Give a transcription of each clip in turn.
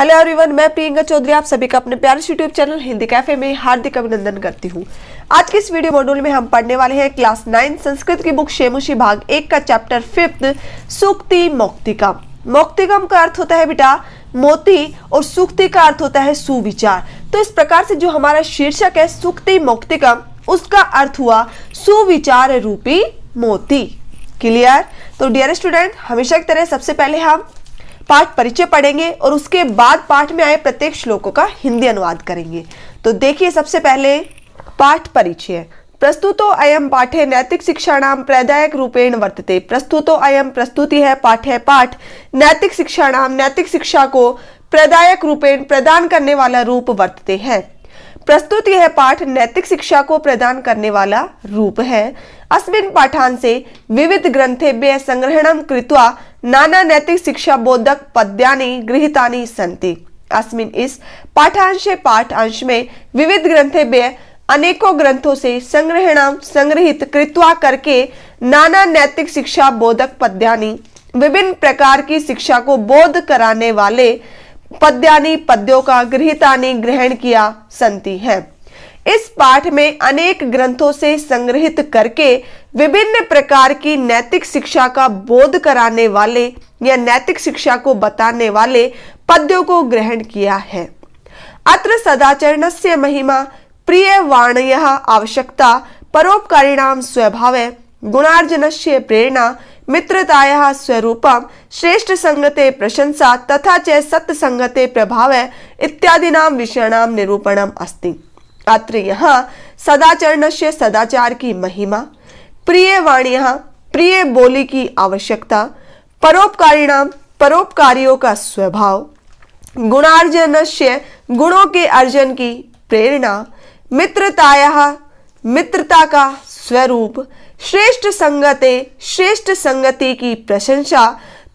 Hello everyone, मैं प्रियंका चौधरी आप सभी का अपने प्यारे यूट्यूब चैनल हिंदी कैफे में हार्दिक अभिनंदन करती हूँ। आज के इस वीडियो मॉड्यूल में हम पढ़ने वाले हैं क्लास 9 संस्कृत की बुक शेमुशी भाग 1 का चैप्टर 5 सूक्ति मौक्तिकम। मौक्तिकम का अर्थ होता है बेटा मोती और सूक्ति का अर्थ होता है सुविचार। तो इस प्रकार से जो हमारा शीर्षक है सूक्ति मौक्तिकम, उसका अर्थ हुआ सुविचार रूपी मोती। क्लियर? तो डियर स्टूडेंट, हमेशा की तरह सबसे पहले हम पाठ परिचय पढ़ेंगे और उसके बाद पाठ में आए प्रत्येक श्लोकों का हिंदी अनुवाद करेंगे। तो देखिए, सबसे पहले पाठ परिचय। प्रस्तुतो अयम पाठे नैतिक शिक्षाणाम प्रदायक रूपेण वर्तते। प्रस्तुतो अयम प्रस्तुति है, पाठ है पाठ। नैतिक शिक्षाणाम नैतिक शिक्षा को प्रदायक रूपेण प्रदान करने वाला रूप वर्तते है। प्रस्तुति है पाठ, नैतिक शिक्षा को प्रदान करने वाला रूप है। अस्मिन् पाठांशे विविध ग्रंथेभ्यः संग्रहणं कृत्वा नाना नैतिक शिक्षा बोधक पद्यानि गृहीतानि सन्ति। अस्मिन् इस पाठांशे पाठ अंश में विविध ग्रंथेभ्यः अनेकों ग्रंथों से संग्रहणं संग्रहित कृत्वा करके नाना नैतिक शिक्षा बोधक पद्यानि विभिन्न प्रकार की शिक्षा को बोध कराने वाले पद्यानि पद्यों का गृहीतानि ग्रहण किया संति है। इस पाठ में अनेक ग्रंथों से संग्रहित करके विभिन्न प्रकार की नैतिक शिक्षा का बोध कराने वाले या नैतिक शिक्षा को बताने वाले पद्यों को ग्रहण किया है। अत्र सदाचरणस्य महिमा प्रिय वाणयः आवश्यकता परोपकारिणां स्वभावे गुणार्जनस्य प्रेरणा मित्रतायाः स्वरूपम श्रेष्ठ संगते प्रशंसा तथा च सत्य संगते प्रभावे इत्यादिनां विषयाणां निरूपणम् अस्ति। अत्र यहाँ सदाचरणस्य सदाचार की महिमा, प्रिय वाणियां प्रिय बोली की आवश्यकता, परोपकारिणां परोपकारियों का स्वभाव, गुणार्जनस्य गुणों के अर्जन की प्रेरणा, मित्रतायाः मित्रता का स्वरूप, श्रेष्ठ संगते श्रेष्ठ संगति की प्रशंसा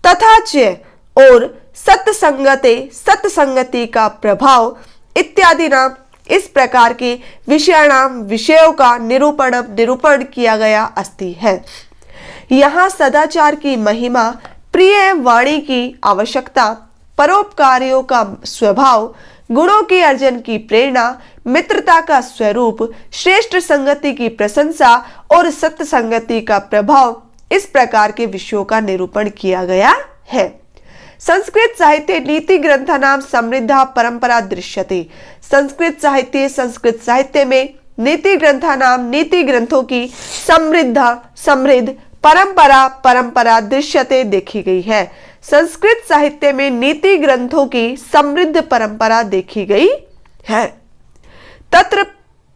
तथा च और सत्संगते सत्संगति का प्रभाव इत्यादि नाम इस प्रकार के विषयाणाम विषयों का निरूपण किया गया अस्ति है। यहाँ सदाचार की महिमा, प्रिय वाणी की आवश्यकता, परोपकारियों का स्वभाव, गुणों के अर्जन की प्रेरणा, मित्रता का स्वरूप, श्रेष्ठ संगति की प्रशंसा और सत्य संगति का प्रभाव, इस प्रकार के विषयों का निरूपण किया गया है। संस्कृत साहित्य नीति ग्रंथानां समृद्धा परंपरा दृश्यते। संस्कृत साहित्य में नीति ग्रंथानां नीति ग्रंथों की समृद्ध परंपरा दृश्यते देखी गई है। संस्कृत साहित्य में नीति ग्रंथों की समृद्ध परंपरा देखी गई है। तत्र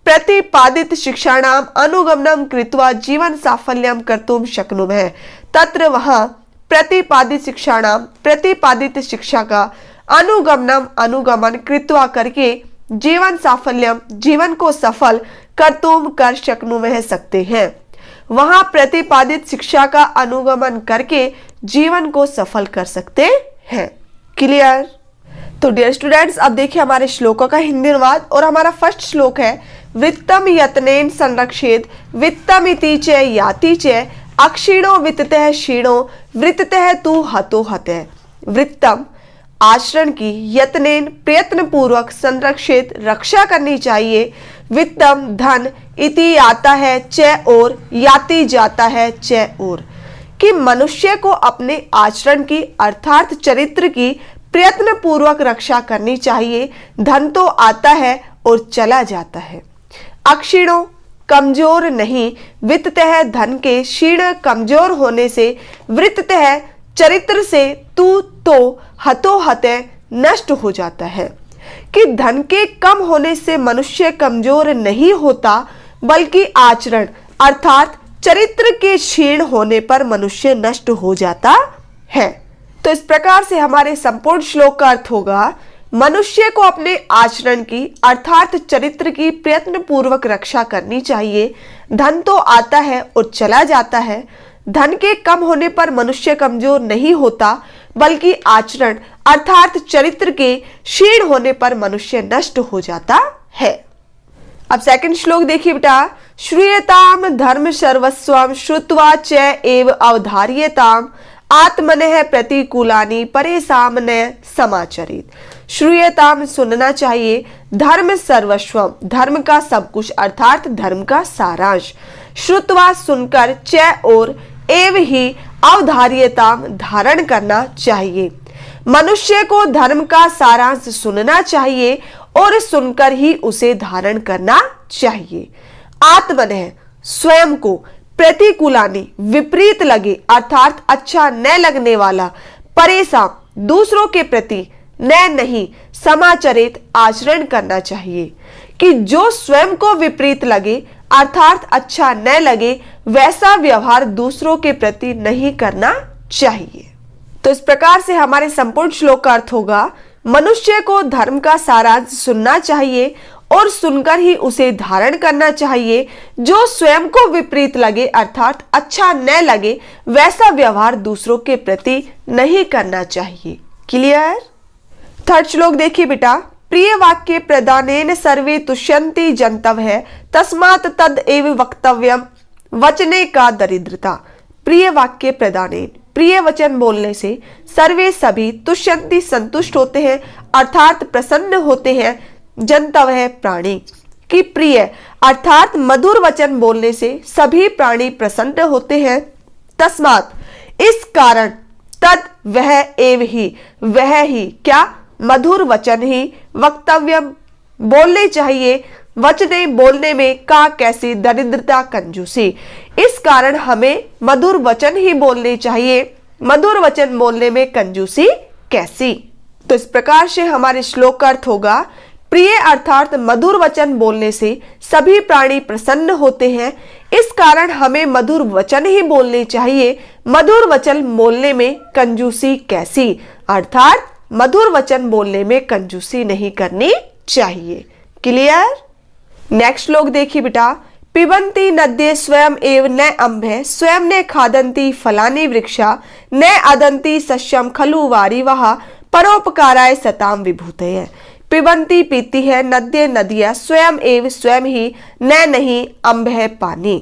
प्रतिपादित शिक्षाणाम अनुगमनम कृत्वा जीवन साफल्यम कर्तुम शक्नुमः। तत्र वहां प्रतिपादित शिक्षा का अनुगमन कृत्वा करके जीवन साफल्यम जीवन को सफल कर शक्नुमः सकते हैं। वहां प्रतिपादित शिक्षा का अनुगमन करके जीवन को सफल कर सकते हैं। क्लियर? तो डियर स्टूडेंट्स, अब देखिए हमारे श्लोकों का हिंदी अनुवाद। और हमारा फर्स्ट श्लोक है वृत्तम यत्नेन संरक्षेत वित्तम इति च याति च अक्षीणो वित्ततः क्षीणो वृत्ततः तु हतो हतः। वृत्तम आचरण की, यत्नेन प्रयत्न पूर्वक, संरक्षित रक्षा करनी चाहिए, वित्तम धन, इति आता है च और, याति जाता है च और, कि मनुष्य को अपने आचरण की अर्थात चरित्र की प्रयत्न पूर्वक रक्षा करनी चाहिए। धन तो आता है और चला जाता है। अक्षीणों कमजोर नहीं, वित्ततः धन के, क्षीण कमजोर होने से, वृत्ततः चरित्र से, तू तो हतो हतः नष्ट हो जाता है। कि धन के कम होने से मनुष्य कमजोर नहीं होता, बल्कि आचरण अर्थात चरित्र के क्षीण होने पर मनुष्य नष्ट हो जाता है। तो इस प्रकार से हमारे संपूर्ण श्लोक का अर्थ होगा, मनुष्य को अपने आचरण की अर्थात चरित्र की प्रयत्न पूर्वक रक्षा करनी चाहिए। धन तो आता है और चला जाता है। धन के कम होने पर मनुष्य कमजोर नहीं होता, बल्कि आचरण अर्थात चरित्र के क्षीण होने पर मनुष्य नष्ट हो जाता है। अब सेकंड श्लोक देखिए बेटा। श्रूयताम धर्म सर्वस्वम श्रुत्वा च एव अवधार्यताम आत्मनः प्रतिकूलानि परेषां समाचरेत्। श्रूयताम सुनना चाहिए। धर्म सर्वस्वम धर्म का सब कुछ अर्थात धर्म का सारांश। श्रुत्वा सुनकर च और एव ही अवधार्यताम धारण करना चाहिए। मनुष्य को धर्म का सारांश सुनना चाहिए और सुनकर ही उसे धारण करना चाहिए। आत्मनः स्वयं को, प्रतिकूलानि विपरीत लगे अर्थात अच्छा न लगने वाला, परेशान दूसरों के प्रति, न नहीं समाचरित आचरण करना चाहिए। कि जो स्वयं को विपरीत लगे अर्थात अच्छा न लगे वैसा व्यवहार दूसरों के प्रति नहीं करना चाहिए। तो इस प्रकार से हमारे संपूर्ण श्लोक का अर्थ होगा, मनुष्य को धर्म का सारांश सुनना चाहिए और सुनकर ही उसे धारण करना चाहिए। जो स्वयं को विपरीत लगे अर्थात अच्छा न लगे वैसा व्यवहार दूसरों के प्रति नहीं करना चाहिए। क्लियर? थर्ड श्लोक देखिए बेटा। प्रिय वाक्य प्रदानेन सर्वे तुष्यन्ति जन्तवः तस्मात् तद एव वक्तव्यम वचने का दरिद्रता। प्रिय वाक्य प्रदानेन, प्रिय वचन बोलने से सर्वे सभी तुष्यन्ति संतुष्ट होते हैं अर्थात प्रसन्न होते हैं, जन्तवः प्राणी की प्रिय अर्थात मधुर वचन बोलने से सभी प्राणी प्रसन्न होते हैं। तस्मात् इस कारण, तद वह एव ही, वह ही क्या, मधुर वचन ही, वक्तव्य बोलने चाहिए, वचने बोलने में का कैसी, दरिद्रता कंजूसी। इस कारण हमें मधुर वचन ही बोलने चाहिए, मधुर वचन बोलने में कंजूसी कैसी। तो इस प्रकार से हमारे श्लोक का अर्थ होगा, प्रिय अर्थात मधुर वचन बोलने से सभी प्राणी प्रसन्न होते हैं, इस कारण हमें मधुर वचन ही बोलने चाहिए, मधुर वचन बोलने में कंजूसी कैसी अर्थात मधुर वचन बोलने में कंजूसी नहीं करनी चाहिए। क्लियर? नेक्स्ट श्लोक देखिए बेटा। पिबन्ति नद्ये स्वयं एव न अम्भे स्वयं ने खादन्ति फलानि वृक्षा न अदन्ति सस्यम खलु वारिवः परोपकाराय सताम विभूतये। पिबन्ति पीती है, नद्ये नदियां, स्वयं एव स्वयं ही, न नहीं अम्भे पानी।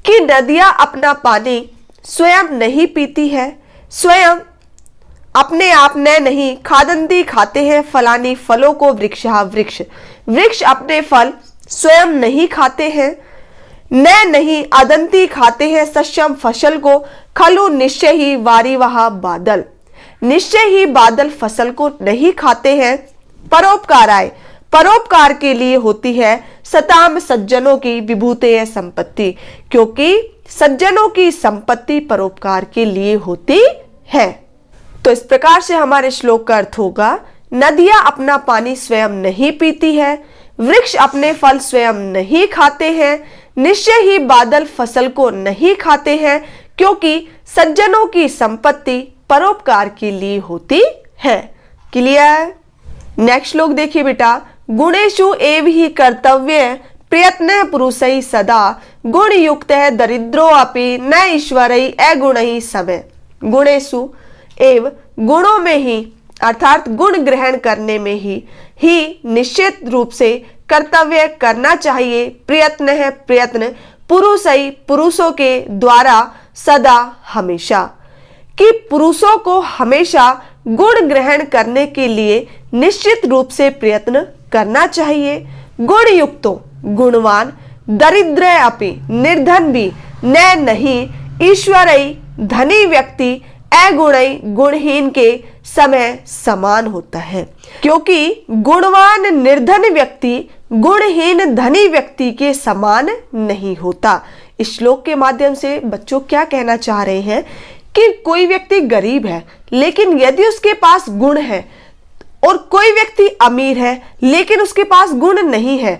कि नदियां अपना पानी स्वयं नहीं पीती है, स्वयं अपने आप न नहीं, खादंती खाते हैं फलानी फलों को, वृक्षा वृक्ष, वृक्ष अपने फल स्वयं नहीं खाते हैं, न नहीं अदंती खाते हैं सस्यम फसल को, खलु निश्चय ही वारिवः बादल, निश्चय ही बादल फसल को नहीं खाते हैं। परोपकाराय परोपकार के लिए होती है, सताम सज्जनों की विभूतेय संपत्ति, क्योंकि सज्जनों की संपत्ति परोपकार के लिए होती है। तो इस प्रकार से हमारे श्लोक का अर्थ होगा, नदियां अपना पानी स्वयं नहीं पीती है, वृक्ष अपने फल स्वयं नहीं खाते हैं, निश्चय ही बादल फसल को नहीं खाते हैं, क्योंकि सज्जनों की संपत्ति परोपकार के लिए होती है। क्लियर? नेक्स्ट श्लोक देखिए बेटा। गुणेषु एव ही कर्तव्य प्रयत्न पुरुषै सदा गुण युक्त है दरिद्रो अपि न ईश्वरै अगुणै समय। गुणेषु एव गुणों में ही अर्थात गुण ग्रहण करने में ही निश्चित रूप से कर्तव्य करना चाहिए, प्रयत्न है प्रयत्न, पुरुषै पुरुषों के द्वारा, सदा हमेशा, कि पुरुषों को हमेशा गुण ग्रहण करने के लिए निश्चित रूप से प्रयत्न करना चाहिए। गुण युक्तो गुणवान, दरिद्र अपि निर्धन भी, न नहीं, ईश्वरै धनी व्यक्ति अगुणै गुणहीन के समय समान होता है, क्योंकि गुणवान निर्धन व्यक्ति गुणहीन धनी व्यक्ति के समान नहीं होता। इस श्लोक के माध्यम से बच्चों क्या कहना चाह रहे हैं कि कोई व्यक्ति गरीब है लेकिन यदि उसके पास गुण है, और कोई व्यक्ति अमीर है लेकिन उसके पास गुण नहीं है,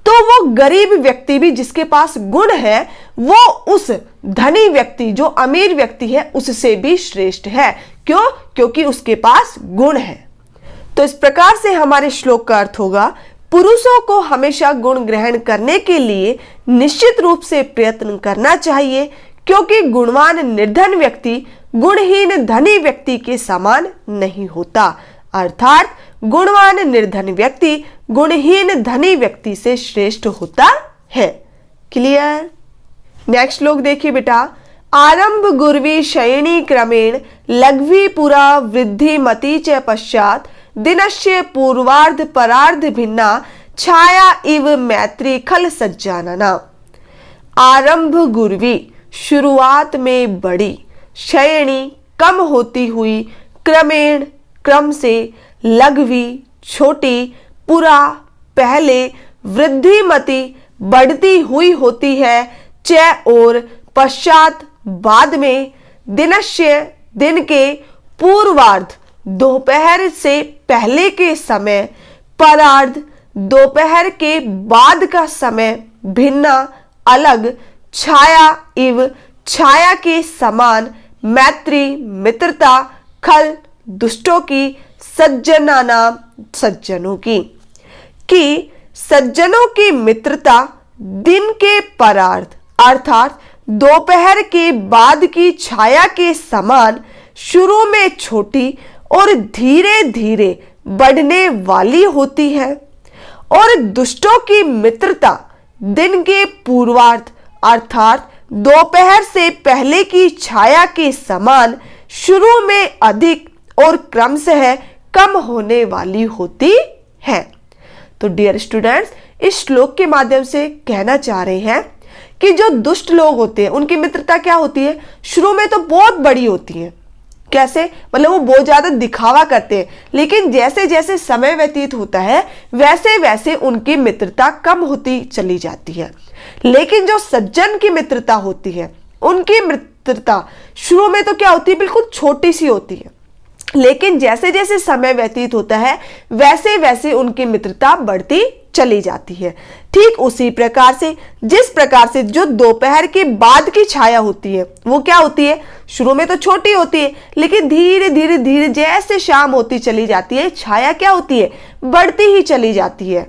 तो वो गरीब व्यक्ति भी जिसके पास गुण है वो उस धनी व्यक्ति जो अमीर व्यक्ति है उससे भी श्रेष्ठ है। क्यों? क्योंकि उसके पास गुण है। तो इस प्रकार से हमारे श्लोक का अर्थ होगा, पुरुषों को हमेशा गुण ग्रहण करने के लिए निश्चित रूप से प्रयत्न करना चाहिए, क्योंकि गुणवान निर्धन व्यक्ति गुणहीन धनी व्यक्ति के समान नहीं होता, अर्थात गुणवान निर्धन व्यक्ति गुणहीन धनी व्यक्ति से श्रेष्ठ होता है। क्लियर? नेक्स्ट श्लोक देखिए बेटा। आरंभ गुर्वी शयनी क्रमेण लघ्वी पुरा वृद्धिमती च पश्चात दिनस्य पूर्वार्ध परार्ध भिन्ना छाया इव मैत्री खल सज्जानना। आरंभ गुर्वी शुरुआत में बड़ी, शयनी कम होती हुई, क्रमेण क्रम से, लघ्वी छोटी, पुरा पहले, वृद्धिमती बढ़ती हुई होती है, च और पश्चात बाद में, दिनस्य दिन के, पूर्वार्ध दोपहर से पहले के समय, परार्ध दोपहर के बाद का समय, भिन्ना अलग, छाया इव छाया के समान, मैत्री मित्रता, खल दुष्टों की, सज्जना नाम सज्जनों की। कि सज्जनों की मित्रता दिन के परार्ध अर्थात दोपहर के बाद की छाया के समान शुरू में छोटी और धीरे धीरे बढ़ने वाली होती है, और दुष्टों की मित्रता दिन के पूर्वार्ध अर्थात दोपहर से पहले की छाया के समान शुरू में अधिक और क्रमशः कम होने वाली होती है। तो डियर स्टूडेंट्स, इस श्लोक के माध्यम से कहना चाह रहे हैं कि जो दुष्ट लोग होते हैं उनकी मित्रता क्या होती है, शुरू में तो बहुत बड़ी होती है। कैसे? मतलब वो बहुत ज्यादा दिखावा करते हैं, लेकिन जैसे जैसे समय व्यतीत होता है वैसे वैसे उनकी मित्रता कम होती चली जाती है। लेकिन जो सज्जन की मित्रता होती है उनकी मित्रता शुरू में तो क्या होती है, बिल्कुल छोटी सी होती है, लेकिन जैसे जैसे समय व्यतीत होता है वैसे वैसे उनकी मित्रता बढ़ती चली जाती है। ठीक उसी प्रकार से जिस प्रकार से जो दोपहर के बाद की छाया होती है वो क्या होती है, शुरू में तो छोटी होती है, लेकिन धीरे धीरे धीरे जैसे शाम होती चली जाती है छाया क्या होती है, बढ़ती ही चली जाती है।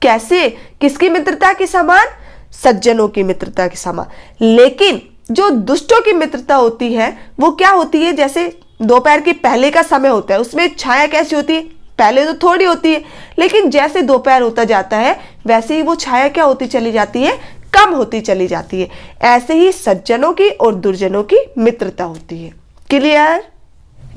कैसे? किसकी मित्रता के समान? सज्जनों की मित्रता के समान। लेकिन जो दुष्टों की मित्रता होती है वो क्या होती है, जैसे दोपहर के पहले का समय होता है उसमें छाया कैसी होती है, पहले तो थोड़ी होती है, लेकिन जैसे दोपहर होता जाता है वैसे ही वो छाया क्या होती चली जाती है, कम होती चली जाती है। ऐसे ही सज्जनों की और दुर्जनों की मित्रता होती है। क्लियर?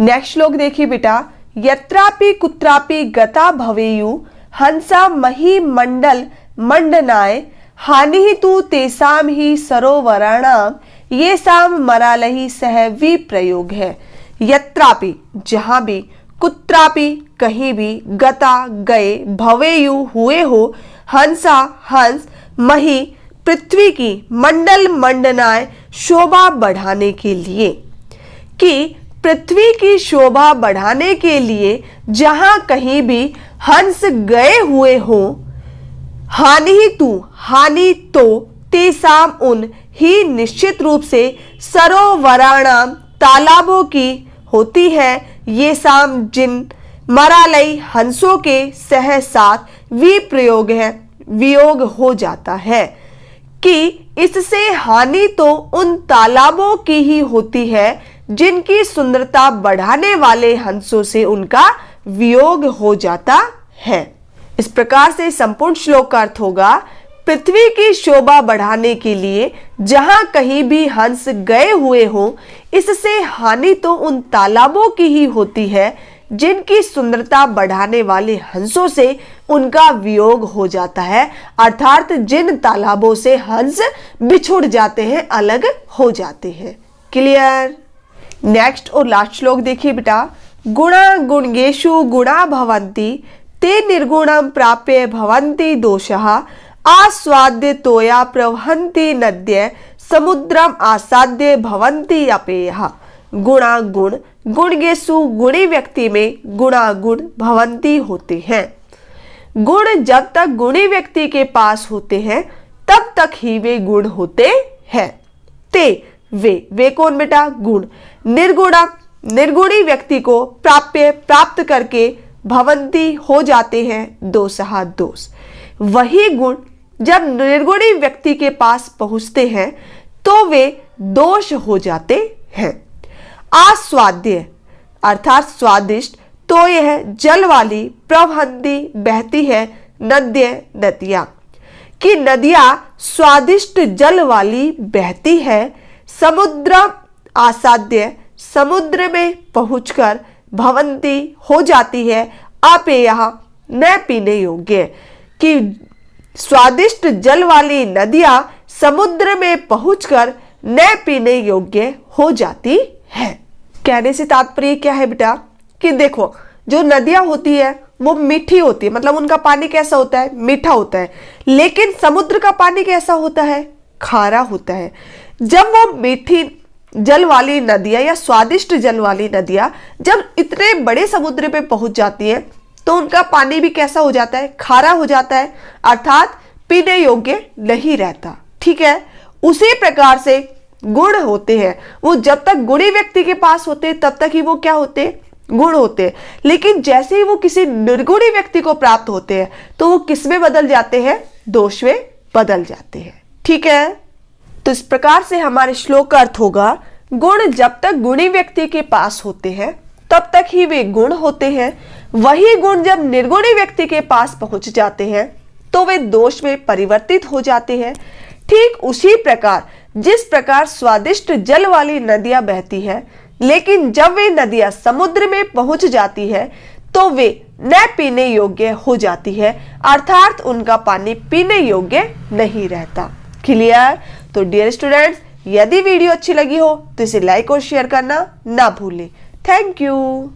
नेक्स्ट श्लोक देखिए बेटा। यत्रापि कुत्रापि गता भवेयु हंसा मही मंडल मंडनाय हानि तु तेसाम ही सरोवराणाम ये साम मरालही सह विप्रयोग है। यत्रापि जहां भी, कुत्रापि कहीं भी, गता गए, भवेयु हुए हो, हंसा हंस, मही पृथ्वी की, मंडल मंडनाय शोभा बढ़ाने के लिए। कि पृथ्वी की शोभा बढ़ाने के लिए जहां कहीं भी हंस गए हुए हो, हानि तू हानि तो, तेसाम उन, ही निश्चित रूप से, सरोवराणाम तालाबों की होती है, ये साम जिन, मरालय हंसों के, सह साथ, विप्रयोग है वियोग हो जाता है। कि इससे हानि तो उन तालाबों की ही होती है जिनकी सुंदरता बढ़ाने वाले हंसों से उनका वियोग हो जाता है। इस प्रकार से संपूर्ण श्लोक का अर्थ होगा, पृथ्वी की शोभा बढ़ाने के लिए जहां कहीं भी हंस गए हुए हो, इससे हानि तो उन तालाबों की ही होती है जिनकी सुंदरता बढ़ाने वाले हंसों से उनका वियोग हो जाता है, अर्थात जिन तालाबों से हंस बिछुड़ जाते हैं, अलग हो जाते हैं। क्लियर? नेक्स्ट और लास्ट श्लोक देखिए बेटा। गुणा गुणगेषु गुणा भवन्ति ते निर्गुणं प्राप्य भवन्ति दोषः आस्वाद्य तोया प्रवहन्ति नद्य समुद्रम आसाद्य भवन्ति अपेयः। गुणा गुण, गुणगेषु गुणी व्यक्ति में गुणा गुण भवन्ति होते हैं। गुण जब तक गुणी व्यक्ति के पास होते हैं तब तक ही वे गुण होते हैं। ते वे कौन बेटा? गुण। निर्गुणा निर्गुणी व्यक्ति को प्राप्य प्राप्त करके भवन्ति हो जाते हैं, दोषः दोष। वही गुण जब निर्गुणी व्यक्ति के पास पहुंचते हैं तो वे दोष हो जाते हैं। आस्वाद्य अर्थात स्वादिष्ट, तो यह जल वाली, प्रवहन्ति बहती है, नद्य नदियां, कि नदियां स्वादिष्ट जल वाली बहती है, समुद्र आसाद्य, समुद्र में पहुंचकर भवंती हो जाती है, अपेयः न पीने योग्य, कि स्वादिष्ट जल वाली नदियां समुद्र में पहुंचकर न पीने योग्य हो जाती है। कहने से तात्पर्य क्या है बेटा कि देखो जो नदियां होती है वो मीठी होती है, मतलब उनका पानी कैसा होता है, मीठा होता है, लेकिन समुद्र का पानी कैसा होता है, खारा होता है। जब वो मीठी जल वाली नदियां या स्वादिष्ट जल वाली नदियां जब इतने बड़े समुद्र पे पहुंच जाती है तो उनका पानी भी कैसा हो जाता है, खारा हो जाता है, अर्थात पीने योग्य नहीं रहता। ठीक है, उसी प्रकार से गुण होते हैं, वो जब तक गुणी व्यक्ति के पास होते हैं तब तक ही वो क्या होते हैं, गुण होते हैं, लेकिन जैसे ही वो किसी निर्गुणी व्यक्ति को प्राप्त होते हैं तो वो किस में बदल जाते हैं, दोष में बदल जाते हैं। ठीक है, तो इस प्रकार से हमारे श्लोक का अर्थ होगा, गुण जब तक गुणी व्यक्ति के पास होते हैं तब तक ही वे गुण होते हैं, वही गुण जब निर्गुणी व्यक्ति के पास पहुंच जाते हैं तो वे दोष में परिवर्तित हो जाते हैं। ठीक उसी प्रकार जिस प्रकार स्वादिष्ट जल वाली नदियां बहती है, लेकिन जब वे नदियां समुद्र में पहुंच जाती है तो वे न पीने योग्य हो जाती है, अर्थात उनका पानी पीने योग्य नहीं रहता। क्लियर? तो डियर स्टूडेंट्स, यदि वीडियो अच्छी लगी हो तो इसे लाइक और शेयर करना ना भूलें। Thank you.